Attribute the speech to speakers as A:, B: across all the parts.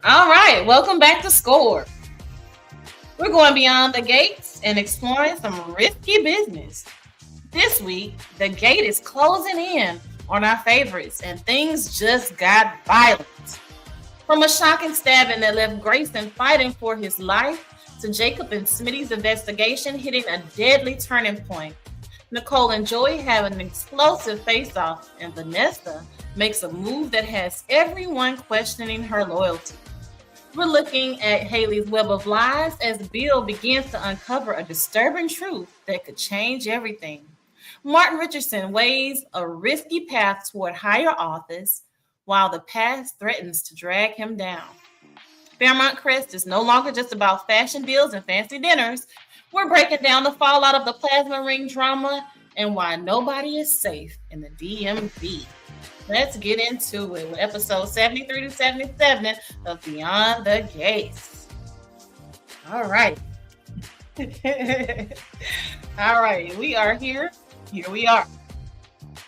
A: All right, welcome back to Score. We're going beyond the gates and exploring some risky business. This week, the gate is closing in on our favorites, and things just got violent. From a shocking stabbing that left Grayson fighting for his life to Jacob and Smitty's investigation hitting a deadly turning point. Nicole and Joey have an explosive face-off, and Vanessa makes a move that has everyone questioning her loyalty. We're looking at Haley's web of lies as Bill begins to uncover a disturbing truth that could change everything. Martin Richardson weighs a risky path toward higher office while the past threatens to drag him down. Fairmont Crest is no longer just about fashion deals and fancy dinners. We're breaking down the fallout of the plasma ring drama and why nobody is safe in the DMV. Let's get into it with episode 73 to 77 of Beyond the Gates. All right. All right, we are here. Here we are.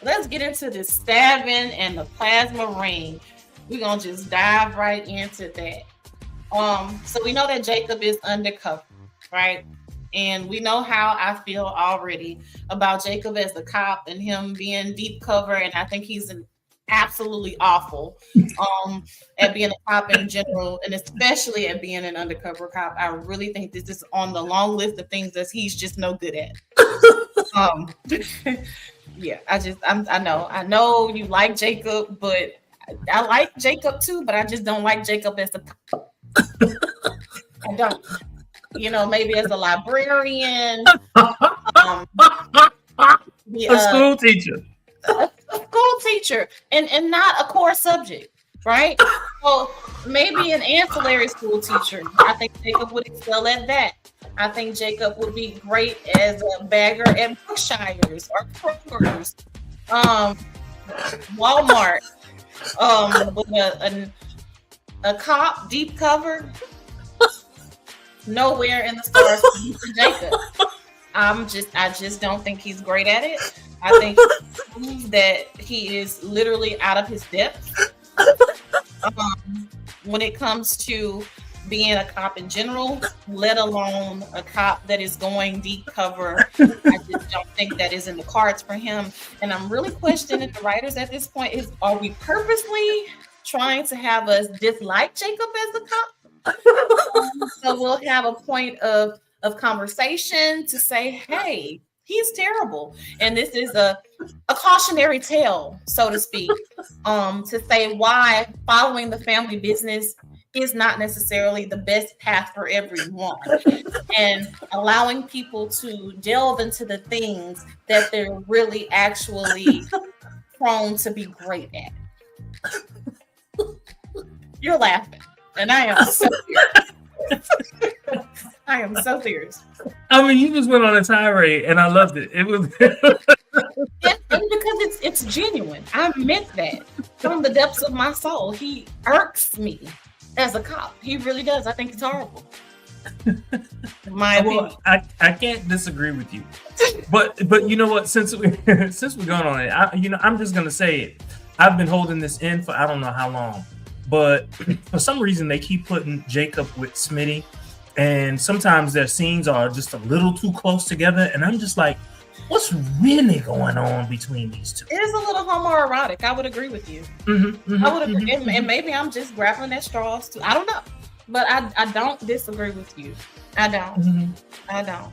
A: Let's get into the stabbing and the plasma ring. We're going to just dive right into that. So we know that Jacob is undercover, right? And we know how I feel already about Jacob as a cop and him being deep cover. And I think he's absolutely awful at being a cop in general, and especially at being an undercover cop. I really think this is on the long list of things that he's just no good at. Yeah, I know you like Jacob, but I like Jacob too, but I just don't like Jacob as a cop. I don't. Maybe as a librarian,
B: A school teacher.
A: A school teacher, and not a core subject, right? So maybe an ancillary school teacher. I think Jacob would excel at that. I think Jacob would be great as a bagger at Brookshire's or Kroger's, Walmart, with a cop deep cover. Nowhere in the stars for Jacob. I just don't think he's great at it. I think he proves that he is literally out of his depth when it comes to being a cop in general, let alone a cop that is going deep cover. I just don't think that is in the cards for him. And I'm really questioning the writers at this point are we purposely trying to have us dislike Jacob as a cop? So we'll have a point of conversation to say, hey, he's terrible. And this is a cautionary tale, so to speak, to say why following the family business is not necessarily the best path for everyone, and allowing people to delve into the things that they're really actually prone to be great at. You're laughing. And I am so serious. I am so serious.
B: I mean, you just went on a tirade, and I loved it. It was
A: and because it's genuine. I meant that from the depths of my soul. He irks me as a cop. He really does. I think it's horrible. My opinion.
B: I can't disagree with you, but you know what? Since we're going on it, I'm just gonna say it. I've been holding this in for I don't know how long. But for some reason, they keep putting Jacob with Smitty. And sometimes their scenes are just a little too close together. And I'm just like, what's really going on between these two?
A: It is a little homoerotic. I would agree with you. I would agree. And maybe I'm just grappling at straws too. I don't know. But I don't disagree with you. I don't. I don't.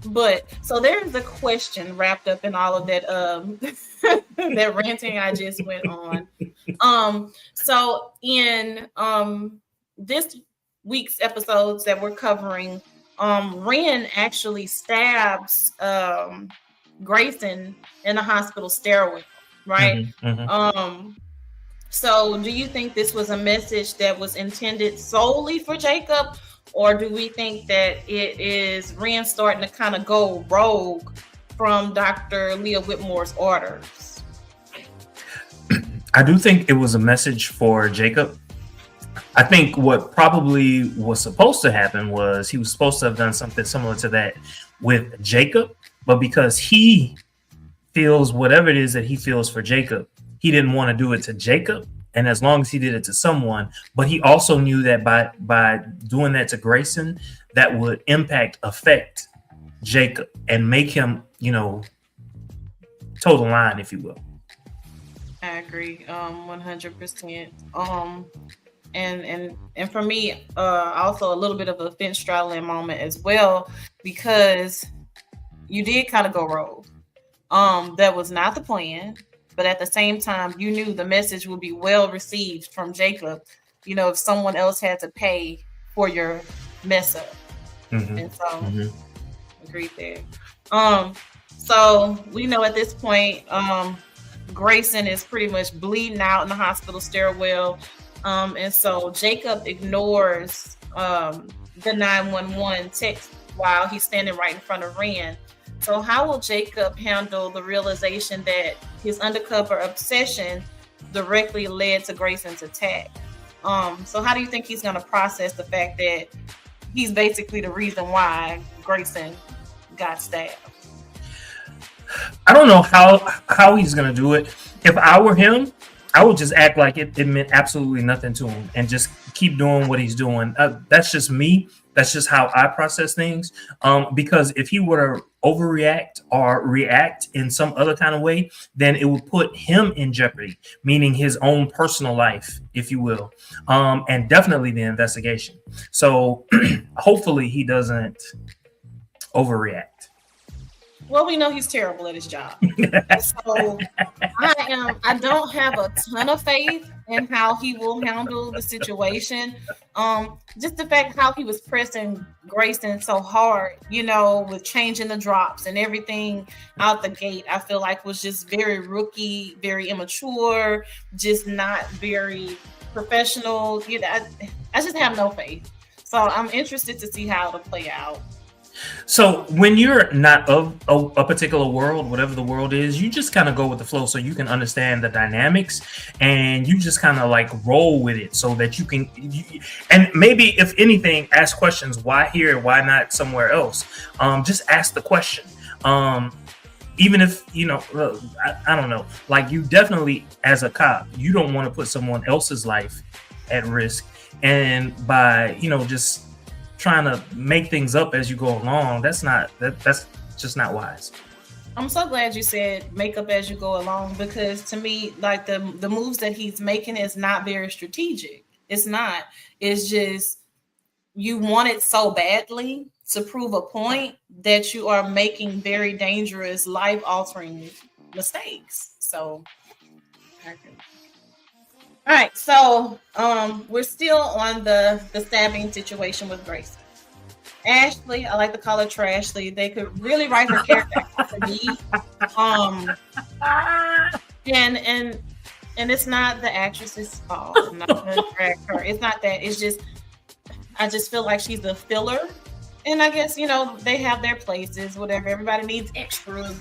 A: But so there's a question wrapped up in all of that that ranting I just went on. So in this week's episodes that we're covering, Ren actually stabs Grayson in the hospital stairwell, right? So do you think this was a message that was intended solely for Jacob, or do we think that it is Ren starting to kind of go rogue from Dr. Leah Whitmore's orders?
B: I do think it was a message for Jacob. I think what probably was supposed to happen was he was supposed to have done something similar to that with Jacob, but because he feels whatever it is that he feels for Jacob, he didn't want to do it to Jacob. and as long as he did it to someone, but he also knew that by doing that to Grayson, that would affect Jacob and make him, toe the line, if you will.
A: I agree, 100%. And for me, also a little bit of a fence straddling moment as well, because you did kind of go rogue. That was not the plan, but at the same time, you knew the message would be well received from Jacob. If someone else had to pay for your mess up, and so agreed there. So we know at this point, Grayson is pretty much bleeding out in the hospital stairwell. And so Jacob ignores the 911 text while he's standing right in front of Rand. So how will Jacob handle the realization that his undercover obsession directly led to Grayson's attack? So how do you think he's going to process the fact that he's basically the reason why Grayson got stabbed?
B: I don't know how he's going to do it. If I were him, I would just act like it meant absolutely nothing to him and just keep doing what he's doing. That's just me. That's just how I process things. Because if he were to overreact or react in some other kind of way, then it would put him in jeopardy, meaning his own personal life, if you will, and definitely the investigation. So hopefully he doesn't overreact.
A: Well, we know he's terrible at his job. So I don't have a ton of faith in how he will handle the situation. Just the fact how he was pressing Grayson so hard, with changing the drops and everything out the gate, I feel like was just very rookie, very immature, just not very professional. I just have no faith. So I'm interested to see how it'll play out.
B: So when you're not of a particular world, whatever the world is, you just kind of go with the flow so you can understand the dynamics, and you just kind of like roll with it so that you can, and maybe if anything, ask questions. Why here? Why not somewhere else? Just ask the question. Even if, I don't know, like you definitely, as a cop, you don't want to put someone else's life at risk. And by, just trying to make things up as you go along, that's just not wise.
A: I'm so glad you said make up as you go along, because to me, like the moves that he's making is not very strategic. It's not. It's just you want it so badly to prove a point that you are making very dangerous, life-altering mistakes. So all right, so we're still on the stabbing situation with Grayson. Ashley, I like to call her Trashley. They could really write her character for me. And it's not the actress's fault. I'm not gonna drag her. It's not that. It's just I just feel like she's a filler. And I guess, they have their places, whatever. Everybody needs extras.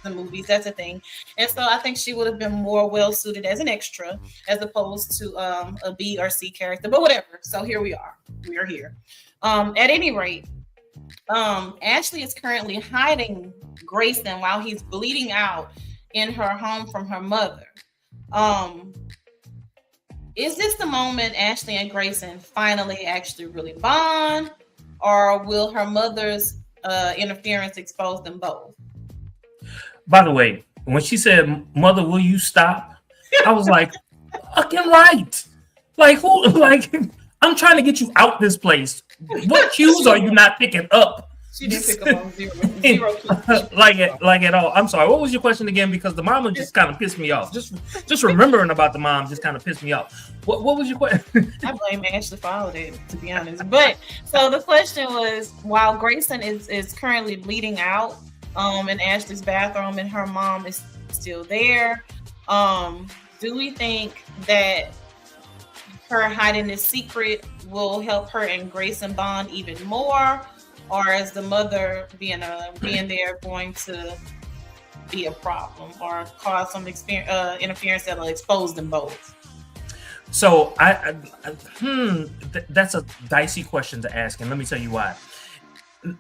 A: The movies, that's a thing. And so I think she would have been more well suited as an extra as opposed to a B or C character, but whatever. So here we are. We are here. At any rate, Ashley is currently hiding Grayson while he's bleeding out in her home from her mother. Is this the moment Ashley and Grayson finally actually really bond, or will her mother's interference expose them both?
B: By the way, when she said, "Mother, will you stop?" I was like, "Fucking right!" Like who? Like I'm trying to get you out this place. What cues are you not picking up?
A: She didn't pick up on zero cues.
B: like at all. I'm sorry. What was your question again? Because the mama just kind of pissed me off. Just remembering about the mom just kind of pissed me off. What was your question?
A: I blame Ashley for all of it, to be honest. But so the question was, while Grayson is currently bleeding out in Ashley's bathroom and her mom is still there, do we think that her hiding this secret will help her and Grayson bond even more, or is the mother being there going to be a problem or cause some interference that will expose them both?
B: So that's a dicey question to ask, and let me tell you why.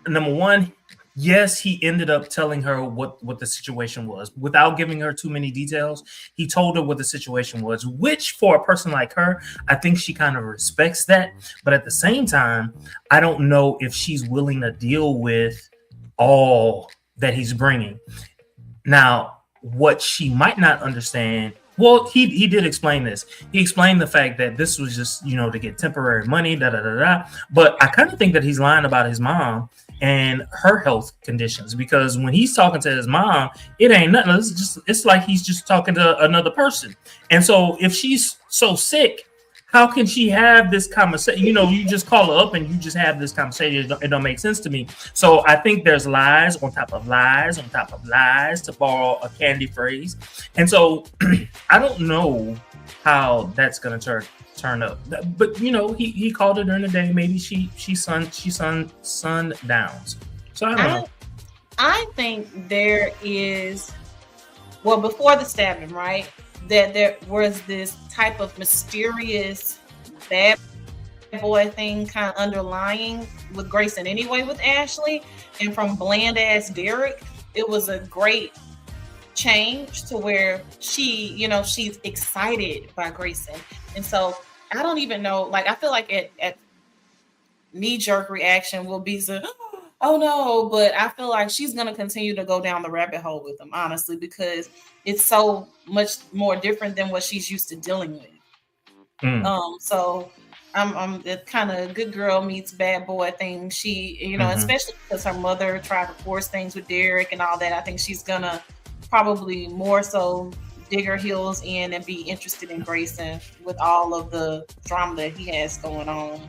B: Number one, yes, he ended up telling her what the situation was without giving her too many details. He told her what the situation was, which for a person like her, I think she kind of respects that. But at the same time, I don't know if she's willing to deal with all that he's bringing. Now, what she might not understand, well, he did explain this. He explained the fact that this was just, to get temporary money, da da da da. But I kind of think that he's lying about his mom and her health conditions, because when he's talking to his mom, it ain't nothing. It's like he's just talking to another person. And so if she's so sick, how can she have this conversation? You just call her up and you just have this conversation. It don't make sense to me. So I think there's lies on top of lies on top of lies, to borrow a Candy phrase. And so I don't know how that's gonna turn up. But he called her during the day. Maybe she sun downs. So I don't know.
A: I think there is, well, before the stabbing, right? That there was this type of mysterious bad boy thing kind of underlying with Grayson anyway with Ashley. And from bland ass Derek, it was a great change to where she's excited by Grayson. And so I don't even know, like, I feel like at knee-jerk reaction will be oh no, but I feel like she's going to continue to go down the rabbit hole with him, honestly, because it's so much more different than what she's used to dealing with. So I'm the kind of good girl meets bad boy thing. She, especially because her mother tried to force things with Derek and all that, I think she's going to probably more so dig her heels in and be interested in Grayson with all of the drama that he has going on.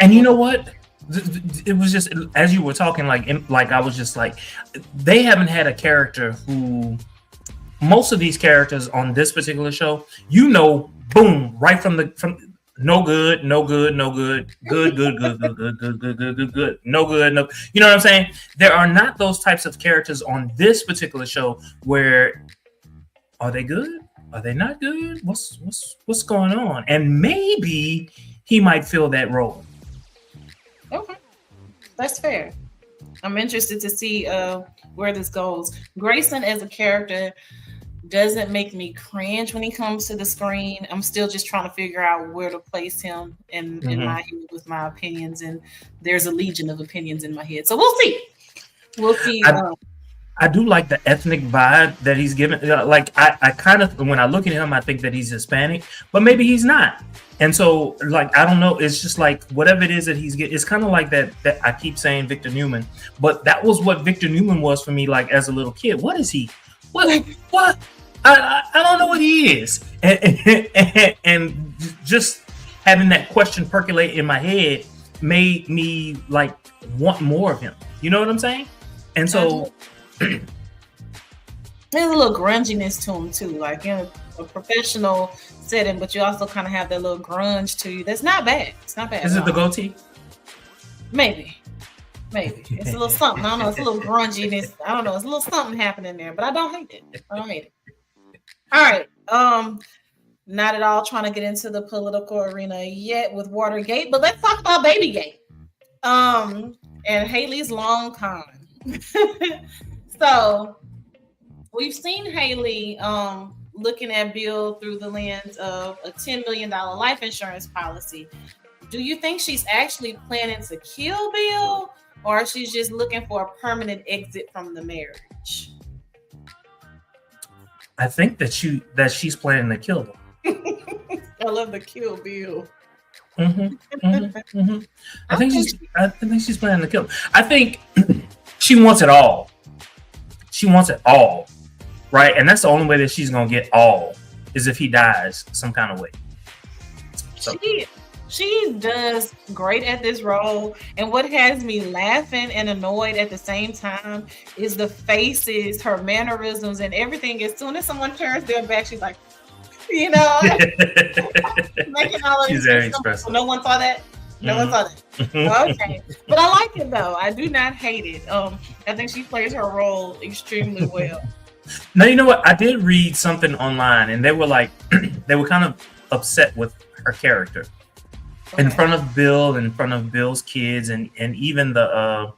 B: And you know what? It was just, as you were talking, like I was just like, they haven't had a character who, most of these characters on this particular show, boom, right from no good, no good, no good, good, good, good, good, good, good, good, good, good, good, no good, no. You know what I'm saying? There are not those types of characters on this particular show where, are they good? Are they not good? What's going on? And maybe he might fill that role.
A: Okay, that's fair. I'm interested to see where this goes. Grayson as a character doesn't make me cringe when he comes to the screen. I'm still just trying to figure out where to place him in my head with my opinions, and there's a legion of opinions in my head. So we'll see. We'll see.
B: I do like the ethnic vibe that he's given. Like I kind of, when I look at him, I think that he's Hispanic, but maybe he's not. And so, like, I don't know. It's just like whatever it is that he's getting. It's kind of like that I keep saying Victor Newman, but that was what Victor Newman was for me. Like as a little kid, what is he? What? I don't know what he is. And just having that question percolate in my head made me like want more of him. You know what I'm saying? And so
A: there's a little grunginess to him too, like in a professional setting, but you also kind of have that little grunge to you. That's not bad. It's not bad.
B: Is it the goatee?
A: Maybe. It's a little something. I don't know. It's a little grunginess. I don't know. It's a little something happening there, but I don't hate it. All right. Not at all trying to get into the political arena yet with Watergate, but let's talk about Babygate. And Haley's long con. So we've seen Haley looking at Bill through the lens of a $10 million life insurance policy. Do you think she's actually planning to kill Bill, or she's just looking for a permanent exit from the marriage?
B: I think that she's planning to kill him.
A: I love the Kill Bill.
B: I think she's planning to kill him. I think she wants it all. She wants it all, right? And that's the only way that she's gonna get all is if he dies some kind of way. So.
A: She does great at this role, and what has me laughing and annoyed at the same time is the faces, her mannerisms, and everything. As soon as someone turns their back, she's like, making all of
B: She's very expressive.
A: No one saw that. No one saw that. Okay, but I like it though. I do not hate it. I think she plays her role extremely well.
B: Now, you know what? I did read something online, and they were like, they were kind of upset with her character. Okay. In front of Bill, in front of Bill's kids, and even the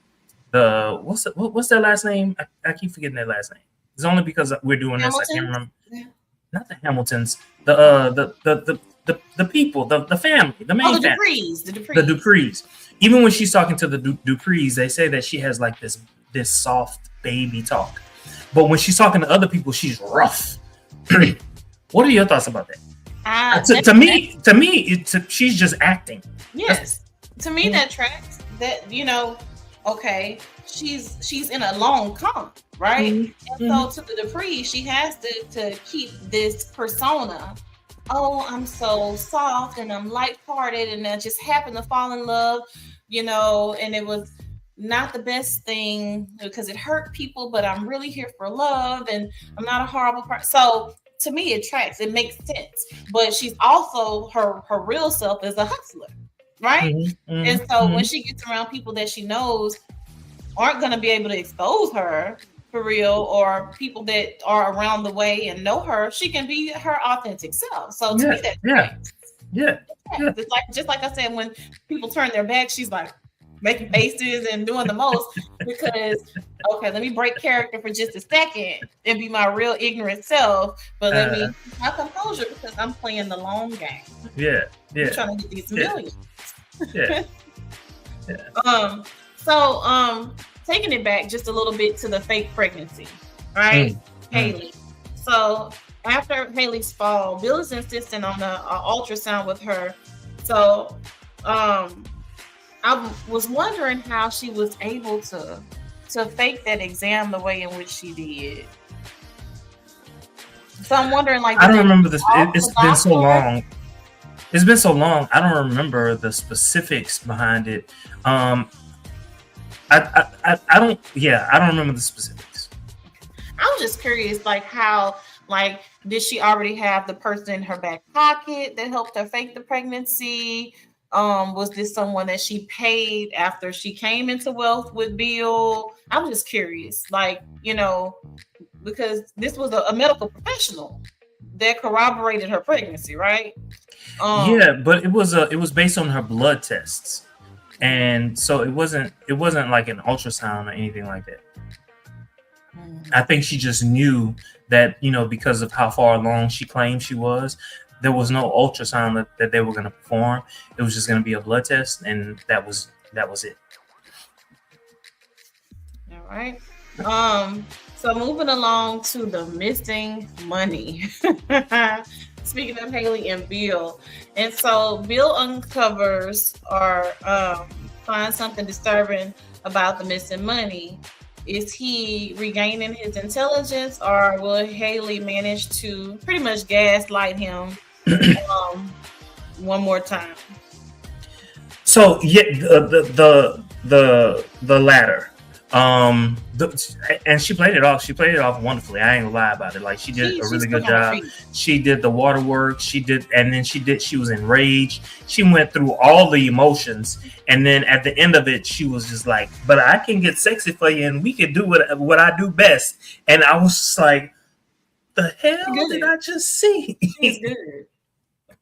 B: what's their last name? I keep forgetting their last name. It's only because we're doing this. I can't
A: Hamilton.
B: remember.
A: Yeah.
B: Not the Hamiltons. The people, the family, the
A: Oh,
B: main
A: the
B: family,
A: Duprees. The
B: the
A: Duprees.
B: Duprees. Even when she's talking to the Duprees, they say that she has like this soft baby talk. But when she's talking to other people, she's rough. What are your thoughts about that? To me, she's just acting.
A: Yes. To me, that tracks. That okay, she's in a long coma, right?
B: Mm-hmm.
A: And so to the Dupree, she has to keep this persona. Oh, I'm so soft and I'm lighthearted and I just happened to fall in love, and it was not the best thing because it hurt people, but I'm really here for love and I'm not a horrible person. So to me, it tracks. It makes sense. But she's also her real self is a hustler, right?
B: Mm-hmm.
A: And so
B: Mm-hmm.
A: when she gets around people that she knows aren't going to be able to expose her for real, or people that are around the way and know her, she can be her authentic self. So to me, that tracks.
B: Yeah.
A: It's like just like I said, when people turn their back, she's like making faces and doing the most because okay, let me break character for just a second and be my real ignorant self, but let me keep my composure because I'm playing the long game.
B: Yeah.
A: I'm trying to get these millions.
B: Yeah.
A: So taking it back just a little bit to the fake pregnancy, right? Haley. So after Haley's fall, Bill is insisting on an ultrasound with her. So I was wondering how she was able to fake that exam the way in which she did. So I'm wondering, like,
B: I don't remember this. It's been so long. It's been so long. I don't remember the specifics behind it. I don't. Yeah, I don't remember the specifics.
A: I was just curious, like, how, like, did she already have the person in her back pocket that helped her fake the pregnancy? Was this someone that she paid after she came into wealth with Bill? I'm just curious, like, because this was a medical professional that corroborated her pregnancy, right?
B: Yeah, but it was based on her blood tests, and so it wasn't like an ultrasound or anything like that. I think she just knew that because of how far along she claimed she was. There was no ultrasound that they were going to perform. It was just going to be a blood test, and that was it.
A: All right. So moving along to the missing money. Speaking of Haley and Bill, and so Bill uncovers or finds something disturbing about the missing money. Is he regaining his intelligence, or will Haley manage to pretty much gaslight him one more time?
B: So yeah, the latter. And she played it off. She played it off wonderfully. I ain't gonna lie about it. Like she did a really good job. She did the water work. She was enraged. She went through all the emotions, and then at the end of it, she was just like, "But I can get sexy for you, and we can do what I do best." And I was just like, "The hell did I just see?"
A: She's good.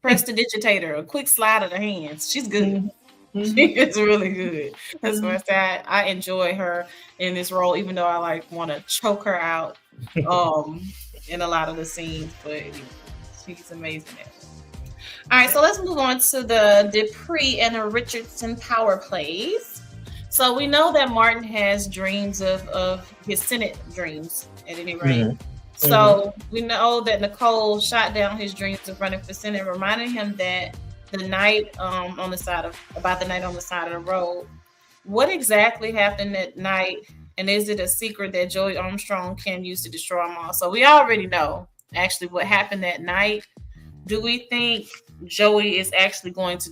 A: Prestidigitator, a quick slide of the hands. She's good.
B: Mm-hmm.
A: She is really good. That's why I say I enjoy her in this role, even though I want to choke her out in a lot of the scenes, but she's amazing at it. All right, so let's move on to the Dupree and the Richardson power plays. So we know that Martin has dreams of his Senate dreams at any rate. Mm-hmm. So we know that Nicole shot down his dreams of running for Senate, reminding him that the night on the side of the road. What exactly happened that night, and is it a secret that Joey Armstrong can use to destroy them all? So we already know actually what happened that night. Do we think Joey is actually going to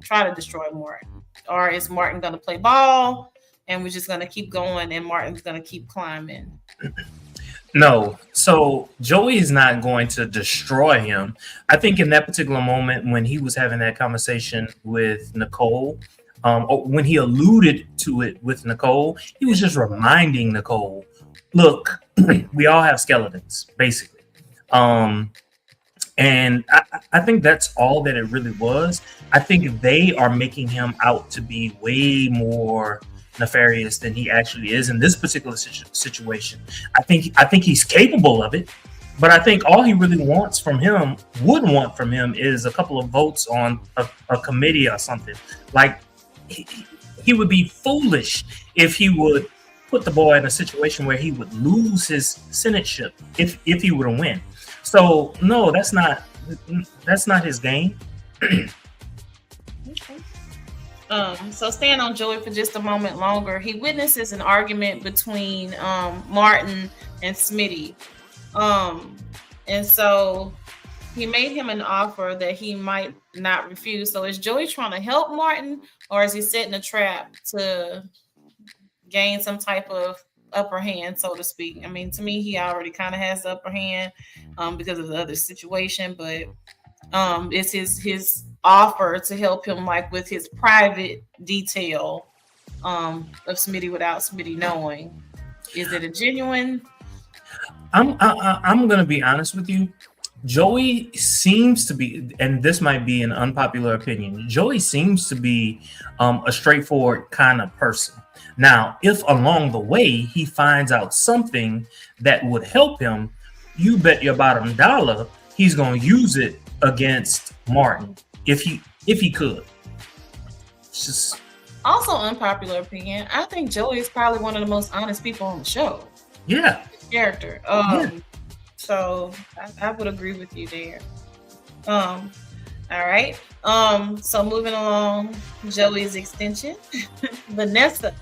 A: try to destroy Martin, or is Martin going to play ball and we're just going to keep going and Martin's going to keep climbing?
B: No. So Joey is not going to destroy him. I think in that particular moment when he was having that conversation with Nicole, or when he alluded to it with Nicole, he was just reminding Nicole, look, we all have skeletons, basically. And I think that's all that it really was. I think they are making him out to be way more nefarious than he actually is in this particular situation. I think he's capable of it, but I think all he really would want from him, is a couple of votes on a committee or something. Like he would be foolish if he would put the boy in a situation where he would lose his senatorship if he were to win. So no, that's not his game.
A: Okay. So staying on Joey for just a moment longer, he witnesses an argument between Martin and Smitty. And so he made him an offer that he might not refuse. So is Joey trying to help Martin, or is he setting a trap to gain some type of upper hand, so to speak? I mean, to me, he already kind of has the upper hand because of the other situation, but it's his offer to help him, like with his private detail of Smitty without Smitty knowing. Is it a genuine?
B: I'm gonna be honest with you. Joey seems to be, and this might be an unpopular opinion, Joey seems to be a straightforward kind of person. Now, if along the way he finds out something that would help him, you bet your bottom dollar he's going to use it against Martin if he could. It's just
A: also unpopular opinion. I think Joey is probably one of the most honest people on the show.
B: Yeah.
A: His character. So I would agree with you there. All right. So moving along, Joey's extension, Vanessa.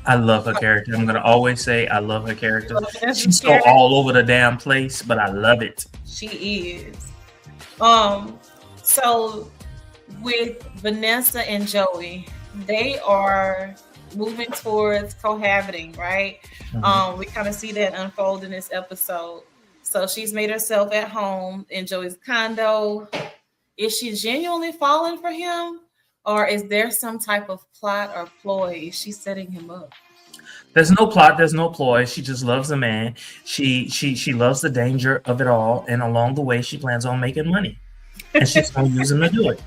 B: I love her character. I'm gonna always say I love her character. She's so all over the damn place, but I love it.
A: She is. So with Vanessa and Joey, they are moving towards cohabiting, right? Mm-hmm. We kind of see that unfold in this episode. So she's made herself at home in Joey's condo. Is she genuinely falling for him? Or is there some type of plot or ploy? Is she setting him up?
B: There's no plot. There's no ploy. She just loves the man. She loves the danger of it all, and along the way, she plans on making money, and she's going to use him to do it.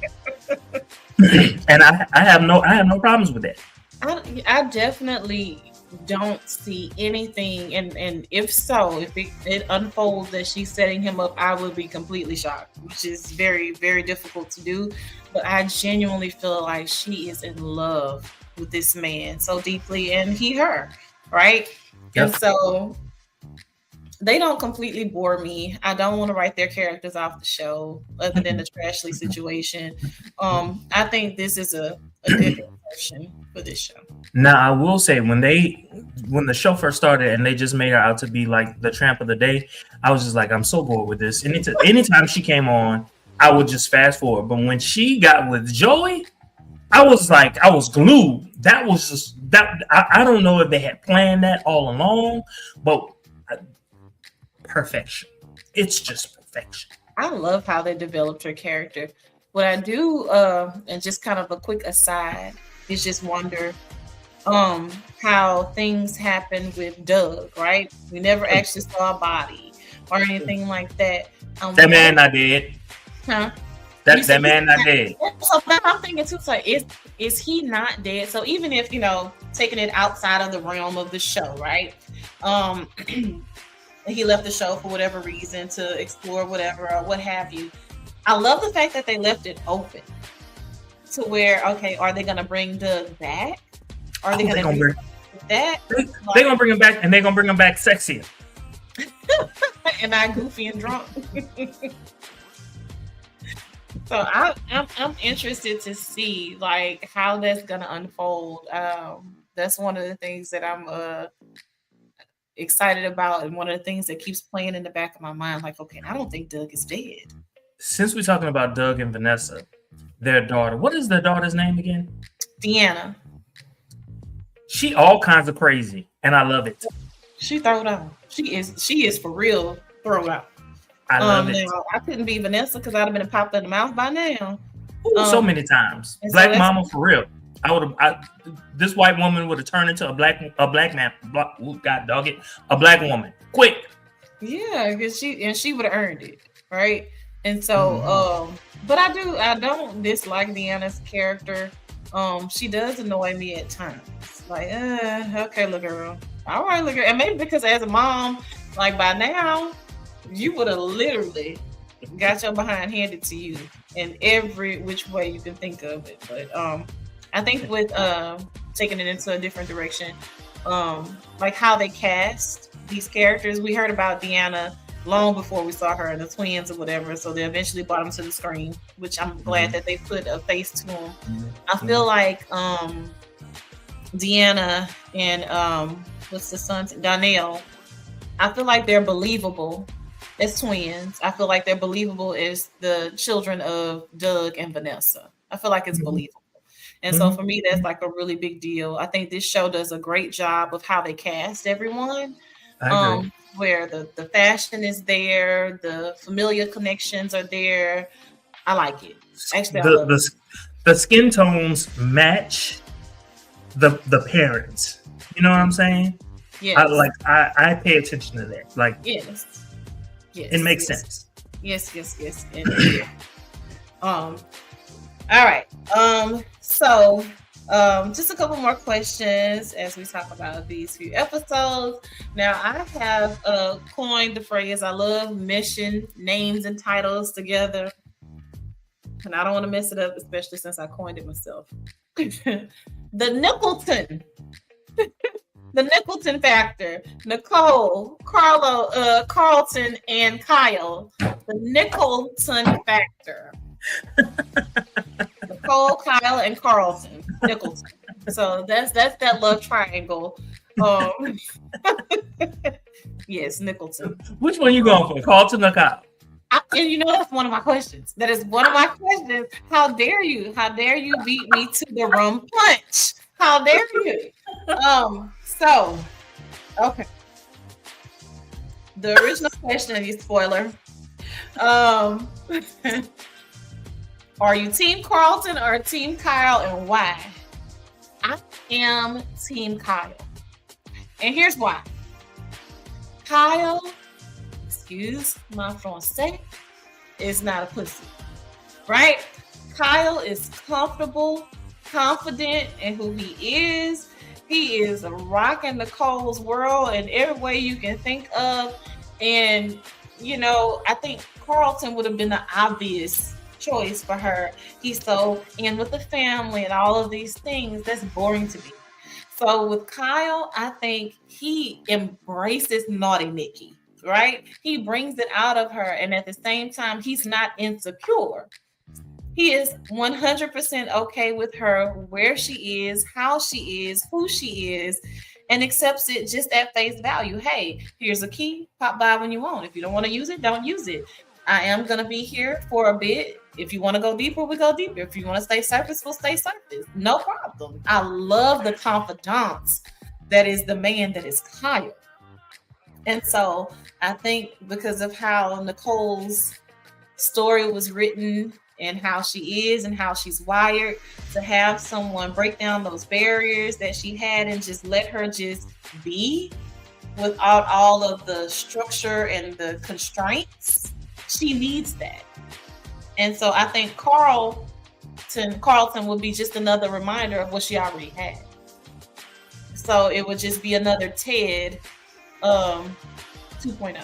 B: And I have no problems with that.
A: I definitely don't see anything, and if so, if it unfolds that she's setting him up, I would be completely shocked, which is very, very difficult to do. But I genuinely feel like she is in love with this man so deeply, and he her, right? Yep. And so they don't completely bore me. I don't want to write their characters off the show, other than the Trashley situation. I think this is a good version for this show.
B: Now, I will say, when the show first started and they just made her out to be like the tramp of the day, I was just like, I'm so bored with this. Anytime she came on, I would just fast forward. But when she got with Joey, I was glued. That was just that. I don't know if they had planned that all along, but perfection. It's just perfection.
A: I love how they developed her character. What I do, and just kind of a quick aside, is just wonder how things happen with Doug, right? We never actually saw a body or anything like that.
B: That man not dead.
A: Huh?
B: That man not dead.
A: So I'm thinking too, so is he not dead? So even if, taking it outside of the realm of the show, right? He left the show for whatever reason, to explore whatever or what have you. I love the fact that they left it open to where, okay, are they going to bring Doug back? Are they going to bring that?
B: They're going to bring him back, and they're going to bring him back sexier.
A: And not goofy and drunk. So I'm interested to see like how that's going to unfold. That's one of the things that I'm excited about, and one of the things that keeps playing in the back of my mind. Like, okay, I don't think Doug is dead.
B: Since we're talking about Doug and Vanessa, their daughter, what is their daughter's name again?
A: Deanna.
B: She all kinds of crazy, and I love it.
A: She throw down. She is for real throw out.
B: I love it.
A: Now, I couldn't be Vanessa because I'd have been popped in the mouth by now.
B: So many times. Black mama for real. This white woman would have turned into a black man. God dog it. A black woman. Quick.
A: Yeah, because she would have earned it, right? And so, but I don't dislike Deanna's character. She does annoy me at times. Like, okay, look girl. All right, look girl. And maybe because as a mom, like by now, you would have literally got your behind handed to you in every which way you can think of it. But I think with taking it into a different direction, like how they cast these characters, we heard about Deanna long before we saw her and the twins or whatever. So they eventually brought them to the screen, which I'm glad that they put a face to them. I feel like Deanna and what's the son's Donnell, I feel like they're believable as twins. I feel like they're believable as the children of Doug and Vanessa. I feel like it's believable. And so for me, that's like a really big deal. I think this show does a great job of how they cast everyone. Where the fashion is there, the familiar connections are there. I like it. Actually, I love it.
B: The skin tones match the parents. You know what I'm saying?
A: Yeah.
B: I pay attention to that. Like,
A: yes,
B: it makes sense.
A: Yes. And, all right. So just a couple more questions as we talk about these few episodes. Now, I have coined the phrase, I love meshing names and titles together. And I don't want to mess it up, especially since I coined it myself. The Nicholton. The Nicholton factor. Nicole, Carlton, and Kyle. The Nicholton factor. Nicole, Kyle, and Carlton. Nicholton. So that's that love triangle. Yes, Nicholton.
B: Which one you going for, Carlton or Kyle?
A: And you know, that's one of my questions. That is one of my questions. How dare you? How dare you beat me to the rum punch? How dare you? So, okay. The original question, you spoiler. Are you Team Carlton or Team Kyle, and why? I am Team Kyle. And here's why. Kyle, excuse my français, is not a pussy, right? Kyle is comfortable, confident in who he is. He is rocking Nicole's world in every way you can think of. And, you know, I think Carlton would have been the obvious choice for her. He's so in with the family and all of these things. That's boring to me. So with Kyle, I think he embraces naughty Nikki, right? He brings it out of her. And at the same time, he's not insecure. He is 100% okay with her, where she is, how she is, who she is, and accepts it just at face value. Hey, here's a key. Pop by when you want. If you don't want to use it, don't use it. I am going to be here for a bit. If you want to go deeper, we go deeper. If you want to stay surface, we'll stay surface. No problem. I love the confidence that is the man that is Kyle. And so I think because of how Nicole's story was written and how she is and how she's wired, to have someone break down those barriers that she had and just let her just be without all of the structure and the constraints, she needs that. And so I think Carlton would be just another reminder of what she already had. So it would just be another Ted 2.0.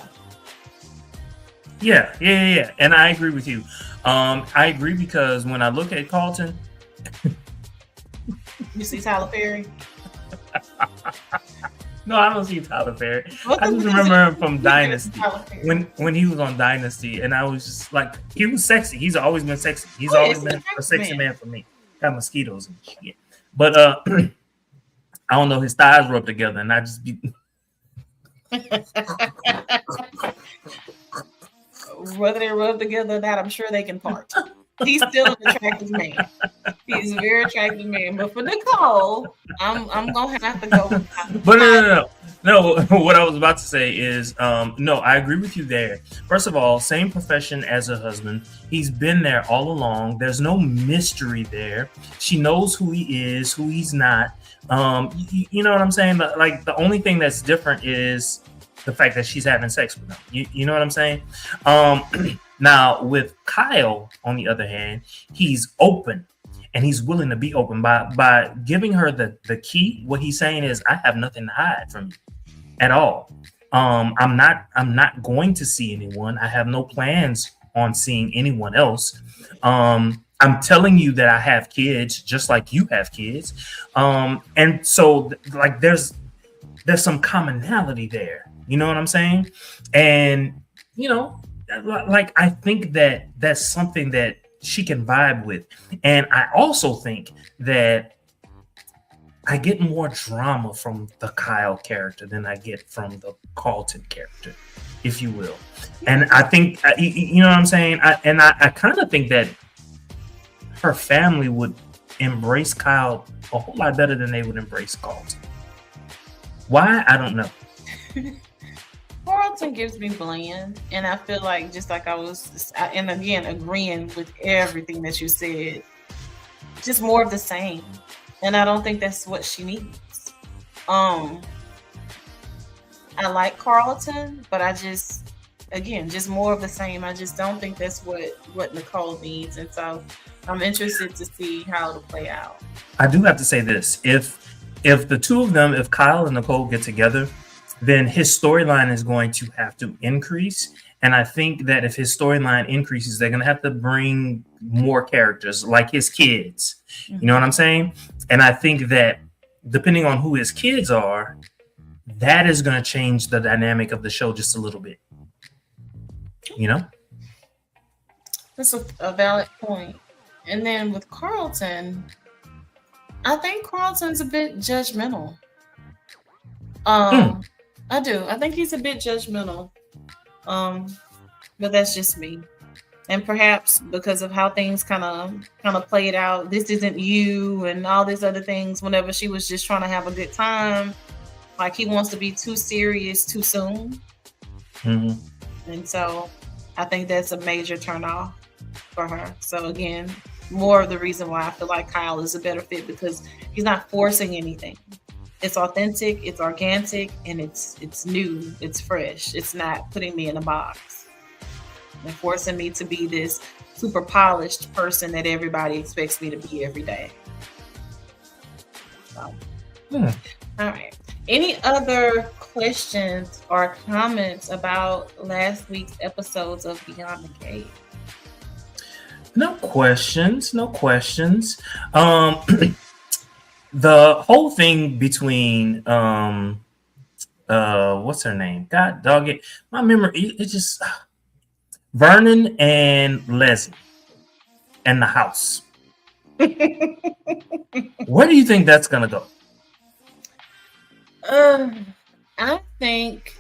B: Yeah. And I agree with you. I agree because when I look at Carlton,
A: you see Tyler Perry?
B: No, I don't see Tyler Perry. I just remember him from Dynasty. When he was on Dynasty, and I was just like, he was sexy. He's always been sexy. He's always been a sexy man for me. Got mosquitoes and shit. But I don't know, his thighs rub together, and I just be
A: whether they rub together or not, I'm sure they can part. He's still an attractive man. He's a very attractive man. But for Nicole, I'm gonna have to go with
B: But no. What I was about to say is, no, I agree with you there. First of all, same profession as her husband. He's been there all along. There's no mystery there. She knows who he is, who he's not. You know what I'm saying? Like, the only thing that's different is the fact that she's having sex with him. You know what I'm saying? Now, with Kyle, on the other hand, he's open. and he's willing to be open by giving her the key. What he's saying is, I have nothing to hide from you at all. I'm not going to see anyone. I have no plans on seeing anyone else. I'm telling you that I have kids just like you have kids. And so like there's some commonality there. You know what I'm saying? And you know, like I think that that's something that she can vibe with. And I also think that I get more drama from the Kyle character than I get from the Carlton character, if you will. And I think, you know what I'm saying? I kind of think that her family would embrace Kyle a whole lot better than they would embrace Carlton. Why? I don't know.
A: Carlton gives me bland, and I feel like just like and again, agreeing with everything that you said, just more of the same. And I don't think that's what she needs. I like Carlton, but I just, again, just more of the same. I just don't think that's what Nicole needs. And so I'm interested to see how it'll play out.
B: I do have to say this. If the two of them, if Kyle and Nicole get together, then his storyline is going to have to increase. And I think that if his storyline increases, they're going to have to bring more characters like his kids. You know what I'm saying? And I think that depending on who his kids are, that is going to change the dynamic of the show just a little bit. You know?
A: That's a valid point. And then with Carlton, I think Carlton's a bit judgmental. I do. I think he's a bit judgmental. But that's just me. And perhaps because of how things kind of played out, this isn't you and all these other things, whenever she was just trying to have a good time, like he wants to be too serious too soon. Mm-hmm. And so I think that's a major turnoff for her. So again, more of the reason why I feel like Kyle is a better fit, because he's not forcing anything. It's authentic, it's organic, and it's new, it's fresh. It's not putting me in a box and forcing me to be this super polished person that everybody expects me to be every day. So, all right. Any other questions or comments about last week's episodes of Beyond the Gate?
B: No questions. The whole thing between what's her name? God dog it. My memory, it just Vernon and Leslie and the house. Where do you think that's gonna go?
A: I think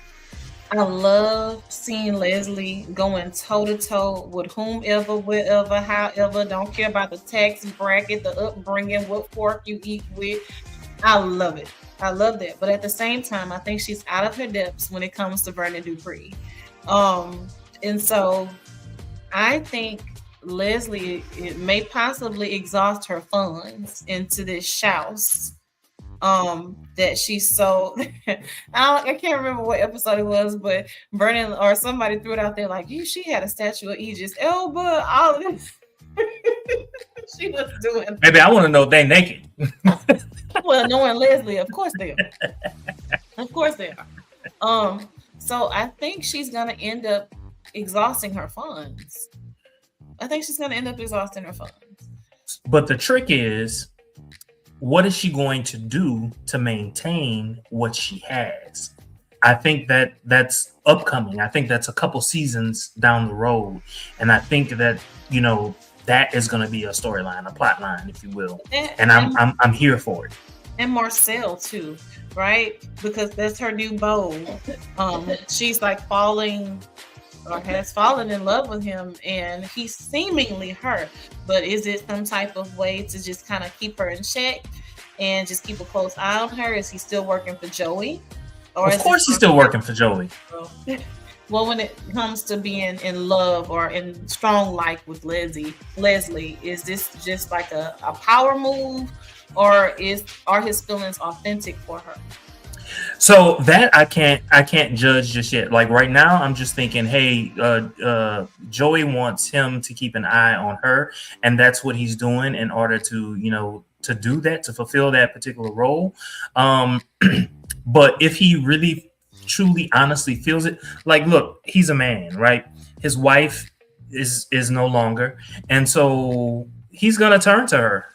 A: I love seeing Leslie going toe to toe with whomever, wherever, however. Don't care about the tax bracket, the upbringing, what fork you eat with. I love it. I love that. But at the same time, I think she's out of her depths when it comes to Vernon Dupree. And so I think Leslie may possibly exhaust her funds into this house. That she's so I can't remember what episode it was, but Vernon or somebody threw it out there like, she had a statue of Aegis Elba, all of this. She was doing.
B: Maybe I want to know if they naked.
A: Well, knowing Leslie, of course they are. Of course they are. So I think she's gonna end up exhausting her funds. But
B: the trick is, what is she going to do to maintain what she has? I think that's upcoming. I think that's a couple seasons down the road. And I think that, that is going to be a storyline, a plot line, if you will. And I'm here for it.
A: And Marcel too, right? Because that's her new beau. She's like falling or has fallen in love with him, and he's seemingly her. But is it some type of way to just kind of keep her in check and just keep a close eye on her? Is he still working for Joey?
B: Or of course he's still working for Joey.
A: Well, when it comes to being in love or in strong like with Leslie, is this just like a power move, or are his feelings authentic for her?
B: So that I can't judge just yet. Like right now, I'm just thinking, hey, Joey wants him to keep an eye on her, and that's what he's doing in order to to do that, to fulfill that particular role. Um, but if he really, truly, honestly feels it, like, look, he's a man, right? His wife is no longer, and so he's gonna turn to her.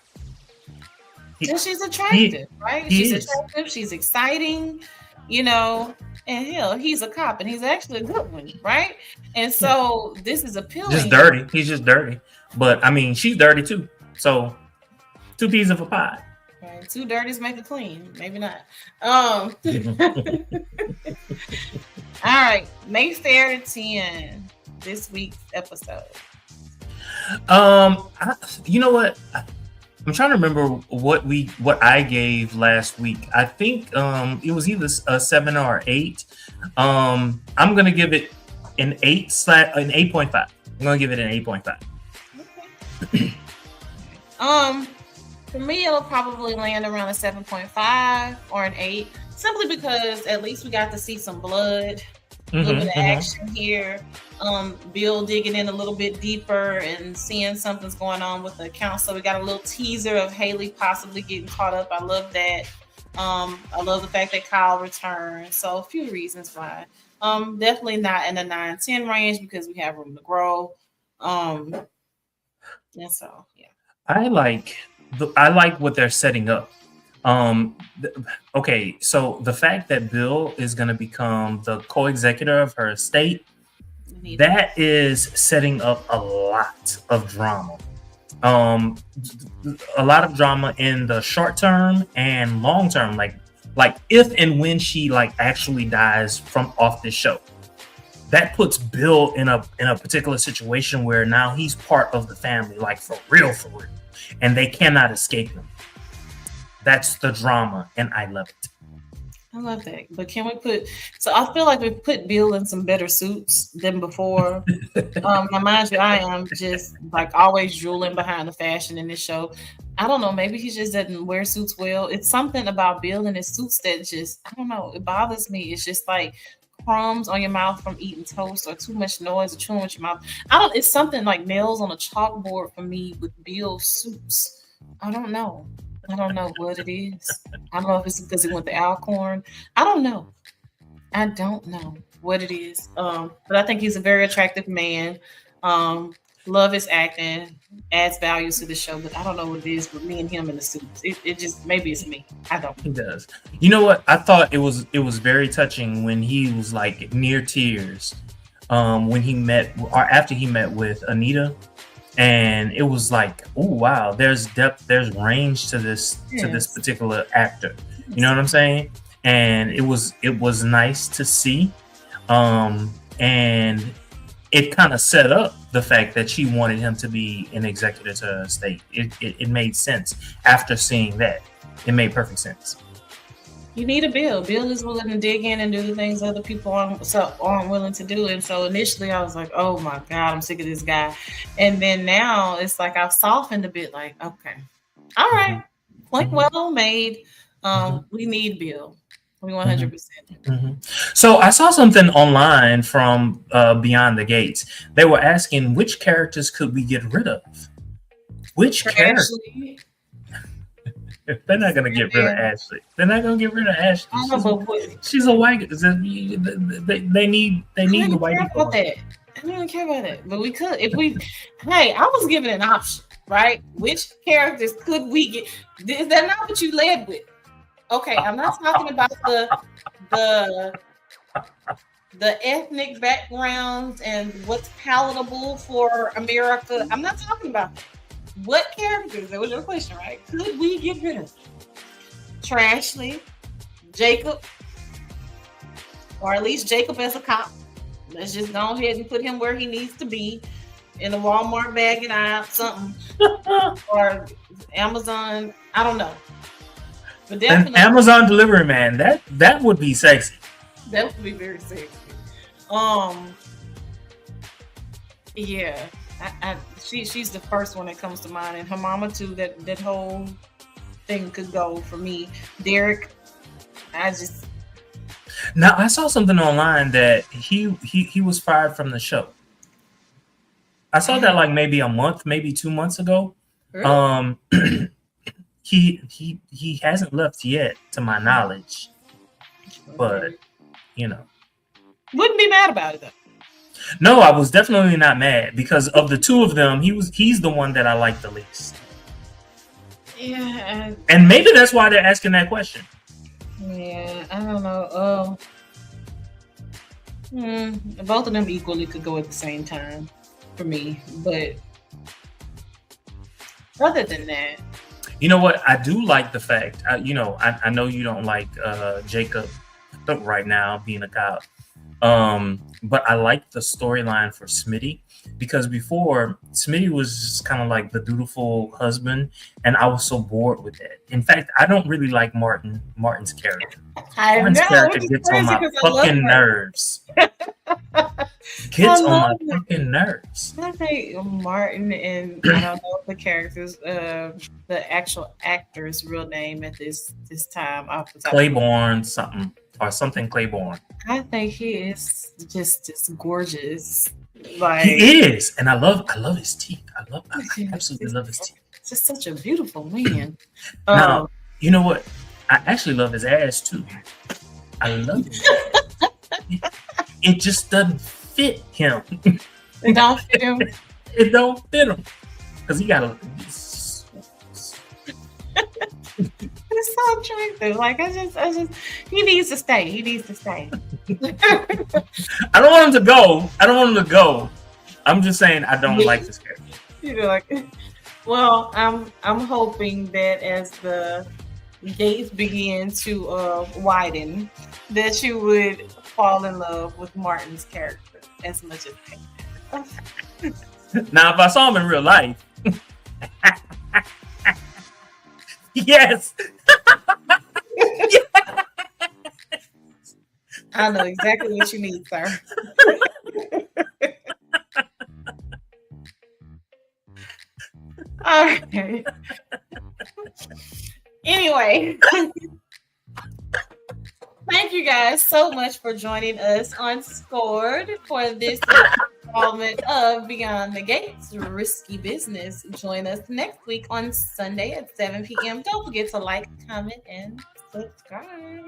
B: He
A: And she's
B: he
A: attractive, right?
B: he
A: She's
B: is
A: attractive. She's exciting, you know. And hell, he's a cop, and he's actually a good one, right? And
B: yeah,
A: so this is
B: just
A: appealing.
B: dirty. He's just dirty. But I mean, she's dirty too. So two peas of a pie.
A: Right? Two dirties make a clean. Maybe not. Um. All right, Mayfair to 10. This week's episode.
B: You know what? I'm trying to remember what I gave last week. I think it was either a 7 or 8. I'm gonna give it an 8.5. I'm gonna give it an 8.5.
A: Okay. Um, for me, it'll probably land around a 7.5 or an 8, simply because at least we got to see some blood, a little bit of action here. Bill digging in a little bit deeper and seeing something's going on with the account. So we got a little teaser of Haley possibly getting caught up. I love that. I love the fact that Kyle returned. So a few reasons why. Definitely not in the 9-10 range because we have room to grow. And so yeah.
B: I like what they're setting up. Okay, so the fact that Bill is going to become the co-executor of her estate, that is setting up a lot of drama. Um, a lot of drama in the short term and long term, like if and when she like actually dies from off this show. That puts Bill in a particular situation where now he's part of the family, like for real, and they cannot escape him. That's the drama, and I love it.
A: I love that. But can we put so I feel like we put Bill in some better suits than before. Now mind you, I am just like always drooling behind the fashion in this show. I don't know, maybe he just doesn't wear suits well. It's something about Bill and his suits that just I don't know, it bothers me. It's just like crumbs on your mouth from eating toast or too much noise or chewing with your mouth. I don't it's something like nails on a chalkboard for me with Bill's suits. I don't know. I don't know what it is. I don't know if it's because he went to Alcorn. I don't know. I don't know what it is. But I think he's a very attractive man. Love his acting, adds values to the show, but I don't know what it is with me and him in the suits. It just maybe it's me. I don't.
B: He does. You know what? I thought it was very touching when he was like near tears, when he met or after he met with Anita, and it was like, oh wow, there's depth, there's range to this
A: Yes.
B: particular actor. You know what I'm saying? And it was nice to see, and it kind of set up the fact that she wanted him to be an executor to her estate. It made sense after seeing that. It made perfect sense.
A: You need a Bill. Bill is willing to dig in and do the things other people aren't willing to do. And so initially I was like, oh my God, I'm sick of this guy. And then now it's like I've softened a bit, like, okay, all
B: hmm
A: right, point
B: hmm
A: well made.
B: hmm
A: We need Bill. We
B: hmm
A: 100%.
B: hmm So I saw something online from Beyond the Gates. They were asking which characters could we get rid of? Which character?
A: Ashley,
B: They're not gonna get rid of
A: yeah,
B: Ashley. They're not gonna get rid of Ashley.
A: I don't know, but
B: She's a white. They need
A: I
B: the
A: don't
B: white
A: care about
B: people.
A: that. I don't even care about that. But we could, if we, hey, I was given an option, right? Which characters could we get? Is that not what you led with? Okay, I'm not talking about the the ethnic backgrounds and what's palatable for America. I'm not talking about that. What characters? That was your question, right? Could we get rid of Trashley, Jacob, or at least Jacob as a cop? Let's just go ahead and put him where he needs to be in the Walmart bagging out something or Amazon. I don't know, but
B: An
A: definitely
B: Amazon delivery man. That would be sexy.
A: that would be very sexy. Um, yeah, she's the first one that comes to mind, and her mama too. That whole thing could go for me. Derek, I just
B: Now I saw something online that he was fired from the show. I saw that like maybe a month, maybe 2 months ago.
A: Really?
B: He hasn't left yet, to my knowledge. But
A: wouldn't be mad about it though.
B: No, I was definitely not mad because of the two of them. He's the one that I like the least.
A: Yeah,
B: and maybe that's why they're asking that question.
A: Yeah, I don't know. Both of them equally could go at the same time for me, but other than that,
B: you know what? I do like the fact. I know you don't like Jacob right now being a cop. But I like the storyline for Smitty because before Smitty was just kind of like the dutiful husband, and I was so bored with that. In fact, I don't really like Martin's character. Martin's character gets on my fucking nerves. Gets on my fucking nerves.
A: I think Martin and I don't know the characters, the actual actor's real name at this time. Off the top
B: Claiborne something. Or something Claiborne.
A: I think he is just gorgeous. Like
B: he is, and I love his teeth. I absolutely love his teeth.
A: Just such a beautiful man.
B: Now, you know what? I actually love his ass too. I love it. It just doesn't fit him.
A: It don't fit him.
B: It don't fit him because he got a.
A: It's so attractive. Like I just he needs to stay. I
B: don't want him to go. I'm just saying I don't like this character.
A: Well, I'm hoping that as the gates begin to widen, that you would fall in love with Martin's character as much as I can.
B: Now, if I saw him in real life, yes.
A: I know exactly what you need, sir. All right. Anyway, thank you guys so much for joining us on Scored for this installment of Beyond the Gates, Risky Business. Join us next week on Sunday at 7 p.m. Don't forget to like, comment, and subscribe.